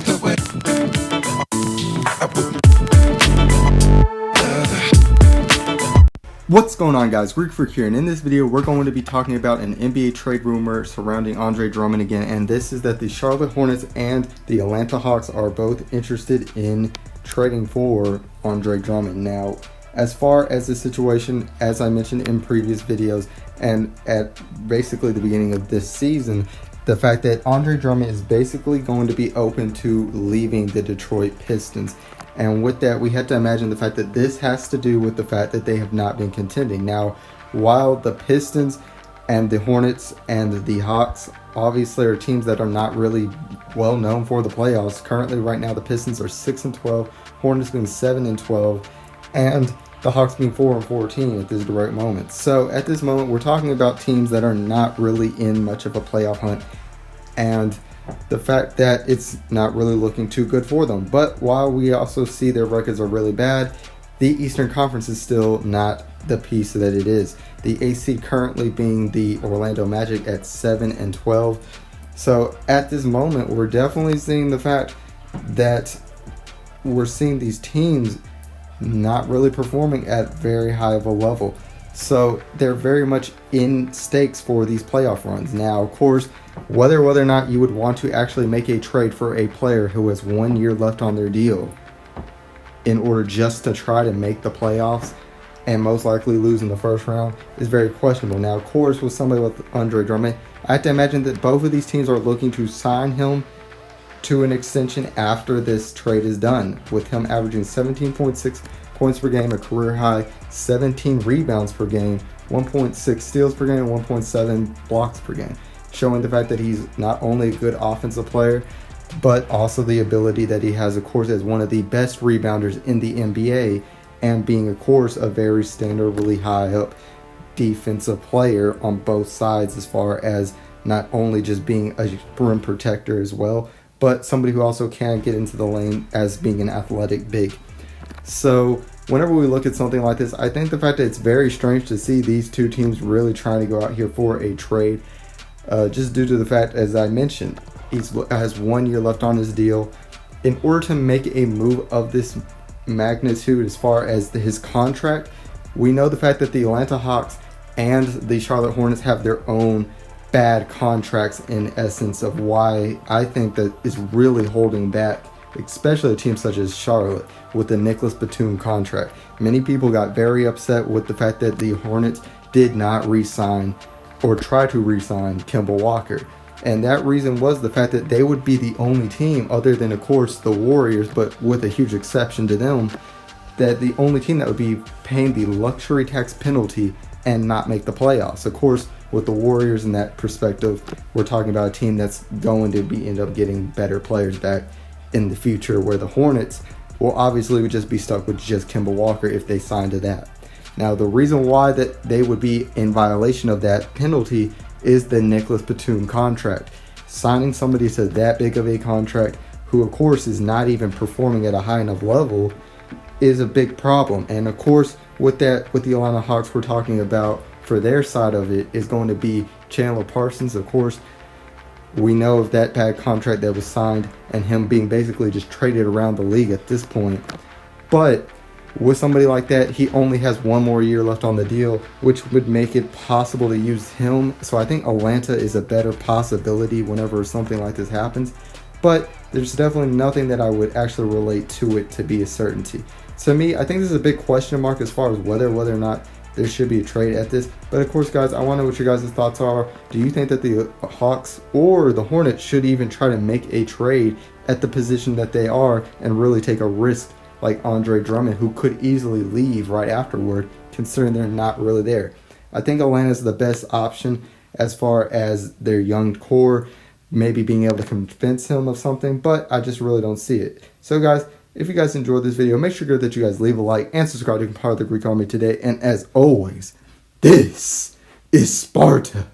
other way. What's going on, guys? Greek Freak here, and in this video we're going to be talking about an NBA trade rumor surrounding Andre Drummond again, and this is that the Charlotte Hornets and the Atlanta Hawks are both interested in trading for Andre Drummond. Now, as far as the situation, as I mentioned in previous videos and at basically the beginning of this season, the fact that Andre Drummond is basically going to be open to leaving the Detroit Pistons. And with that, we have to imagine the fact that this has to do with the fact that they have not been contending. Now, while the Pistons and the Hornets and the Hawks obviously are teams that are not really well known for the playoffs, currently right now the Pistons are 6-12, Hornets being 7-12, and the Hawks being 4-14 at this direct moment. So at this moment, we're talking about teams that are not really in much of a playoff hunt, and the fact that it's not really looking too good for them. But while we also see their records are really bad, the Eastern Conference is still not the piece that it is. The AC currently being the Orlando Magic at 7-12. So at this moment, we're definitely seeing the fact that we're seeing these teams not really performing at very high of a level. So they're very much in stakes for these playoff runs. Now, of course, whether or not you would want to actually make a trade for a player who has 1 year left on their deal in order just to try to make the playoffs and most likely lose in the first round is very questionable. Now, of course, with somebody with Andre Drummond, I have to imagine that both of these teams are looking to sign him to an extension after this trade is done, with him averaging 17.6 points per game, a career high, 17 rebounds per game, 1.6 steals per game, 1.7 blocks per game, showing the fact that he's not only a good offensive player, but also the ability that he has, of course, as one of the best rebounders in the NBA, and being, of course, a very standardly high up defensive player on both sides, as far as not only just being a rim protector as well, but somebody who also can get into the lane as being an athletic big. So whenever we look at something like this, I think the fact that it's very strange to see these two teams really trying to go out here for a trade, just due to the fact, as I mentioned, he has 1 year left on his deal. In order to make a move of this magnitude as far as his contract, we know the fact that the Atlanta Hawks and the Charlotte Hornets have their own bad contracts, in essence of why I think that is really holding back, especially a team such as Charlotte with the Nicholas Batum contract. Many people got very upset with the fact that the Hornets did not re-sign or try to re-sign Kemba Walker. And that reason was the fact that they would be the only team, other than, of course, the Warriors, but with a huge exception to them, that the only team that would be paying the luxury tax penalty and not make the playoffs. Of course, with the Warriors in that perspective, we're talking about a team that's going to end up getting better players back in the future, where the Hornets will obviously would just be stuck with just Kemba Walker if they signed to that. Now, the reason why that they would be in violation of that penalty is the Nicholas Batum contract. Signing somebody to that big of a contract, who of course is not even performing at a high enough level, is a big problem. And of course, with that, with the Atlanta Hawks, we're talking about for their side of it is going to be Chandler Parsons. Of course, we know of that bad contract that was signed and him being basically just traded around the league at this point. But with somebody like that, he only has 1 more year left on the deal, which would make it possible to use him. So I think Atlanta is a better possibility whenever something like this happens. But there's definitely nothing that I would actually relate to it to be a certainty. To me, I think this is a big question mark as far as whether or not there should be a trade at this. But of course, guys, I want to know what your guys' thoughts are. Do you think that the Hawks or the Hornets should even try to make a trade at the position that they are and really take a risk like Andre Drummond, who could easily leave right afterward, considering they're not really there? I think Atlanta is the best option as far as their young core, maybe being able to convince him of something, but I just really don't see it. So guys, if you guys enjoyed this video, make sure that you guys leave a like and subscribe to be part of the Greek Army today. And as always, this is Sparta.